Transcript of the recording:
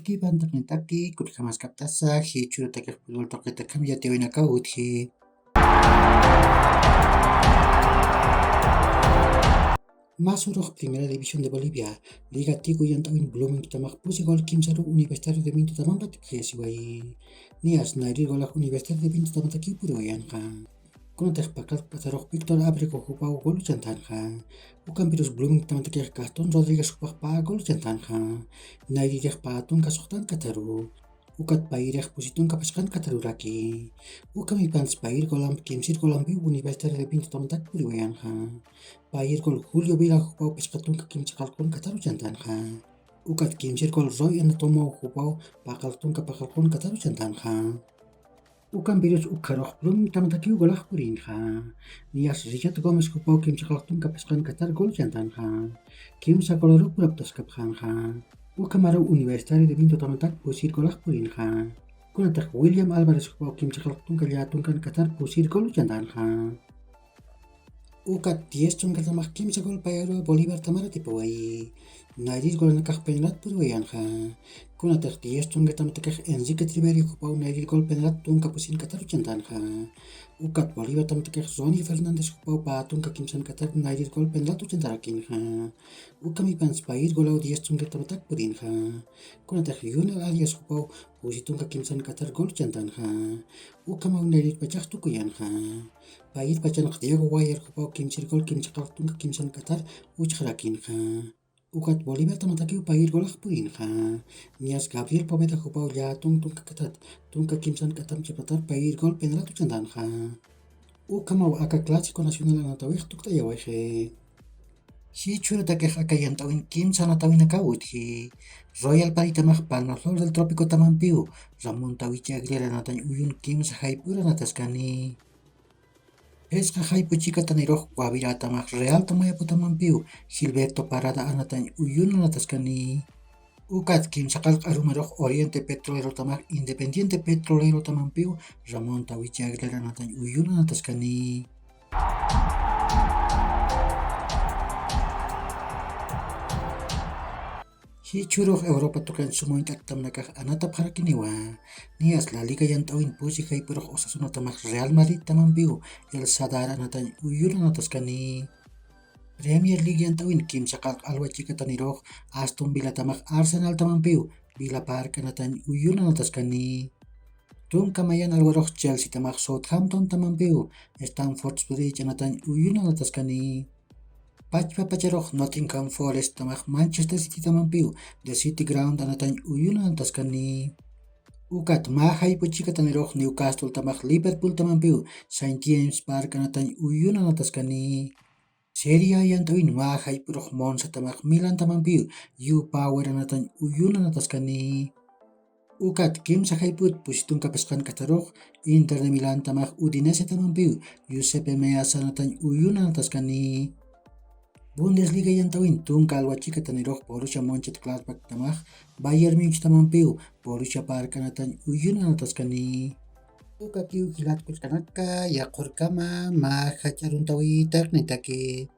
Tiki bantak ni taki kut kamas kaptasa hi churu takik pudul toke tekam ya tewe nakaut hi. Masuk Primera División de Bolivia, Liga Tigo yang tawin Blooming tamak pusi gol kim saru Universitario de Vinto tamang batik siwai. Nias nairi golak Universitario de Vinto tamang taki puro yan ka. Kuna tek pakal patarok Victor Abrego hupau gol jantan ka. Bukan virus Blooming tamang taki Gaston Rodriguez hupah pa gol jantan ka. Nairi dek patun kasoktan kataru. Ukat pairek pusitun kapaskan kataru raki. Ukam ipans pair golam kimsir golam bi Universitario de Vinto tamang taki puro yan ka. Pair gol Julio Vila hupau peskatun kakim cakalkun kataru jantan ka. Ukat kimsir gol Roy Anatomo hupau pakaltun kapakalkun kataru jantan ka. Ukan virus ukarok belum tamataki golak purin ka. Nias Richard Gomez hupau kim cakaltun kapaskan katar gol jantan ka. Kim sakolaru puraptos kapkan ka. Ukamaru Universitario de Vinto tamatak pusir golak purin ka. Kunatak William Alvarez hupau kim cakaltun kalyatun kan katar pusir gol jantan ka. Ukat 10 chon kata mak kim sa gol payaro Bolivar tamara tipawai. Nairis gol nakak penlat purwayan ka. Kunatak 10 chon kata matakak Enrique Triveri hupau nairis gol penlat tun kapusin katar jantan ka. Ukat Bolivar tamatakak Ronnie Fernandez hupau patun kakimsan katar nairis gol penlat jantarakin ka. Ukami pans pair golau 10 chon kata matak purin ka. Kunatak Lionel Arias hupau pusitun kakimsan katar gol jantan ka. Ukamau nairis pacak tukuyan ka. Pair pacanak Diego Wire hupau kim cirkol kim cakaltun kakimsan katar uchakrakin ka. Ukat Bolivar tamataki pair golak purin ka. Nias Gabriel Poveda hupau jatung tung kakatat tung kakimsan katam cepatar pair gol penlat jantan ka. Ukamau aka Clásico Nacional anatawih tuk tayawahe. Si chura takeh aka yang tawin kim sana tawin nakawut hi. Royal Paritamah Palma Flor del Trópico Tamampiu. Ramon tawichi aglera natan uyun kim sahaipura nataskani. Pesca haipu chica taniroj guavira tamak real tamaya putamampiu. Gilberto Parada anatan uyun nataskani. Ukat kim sakal arumaroj Oriente Petrolero tamak Independiente Petrolero tamampiu. Ramon tawichi aglera natan uyun nataskani. Si churuh Europa tukan sumoin taktam nakah anatap harakiniwa. Nias La Liga yang tawin pusi kai purok Osasuna tamak Real Madrid tamampiu. El Sadar anatan uyun nataskani. Premier League yang tawin kim sakal alwa chika taniroj Aston Villa tamak Arsenal tamampiu. Villa Park anatan uyun nataskani. Tung kamayan alwaroj Chelsea tamak Southampton tamampiu. Stamford Bridge anatan uyun nataskani. Pacharoh Nottingham Forest tamak Manchester City tamampiu. The City Ground anatan uyun nataskani. Ukat mahai puchika taniroj Newcastle tamak Liverpool tamampiu. St. James Park anatan uyun nataskani. Serie A yang tawin mahai puroj Monza tamak Milan tamampiu. U Power anatan uyun nataskani. Ukat kim sahaiput pusitun kapaskan kataroj Inter de Milan tamak Udinese tamampiu. Giuseppe Meazza anatan uyun nataskani. Bundesliga yang tawin tungkal wachika taniroj Borussia Mönchengladbach tamak Bayern Munich tamampiu. Borussia Park anatan uyun nataskani. Ukakiu kilat kanaka yakur kama mahacharun tawi taknitaki.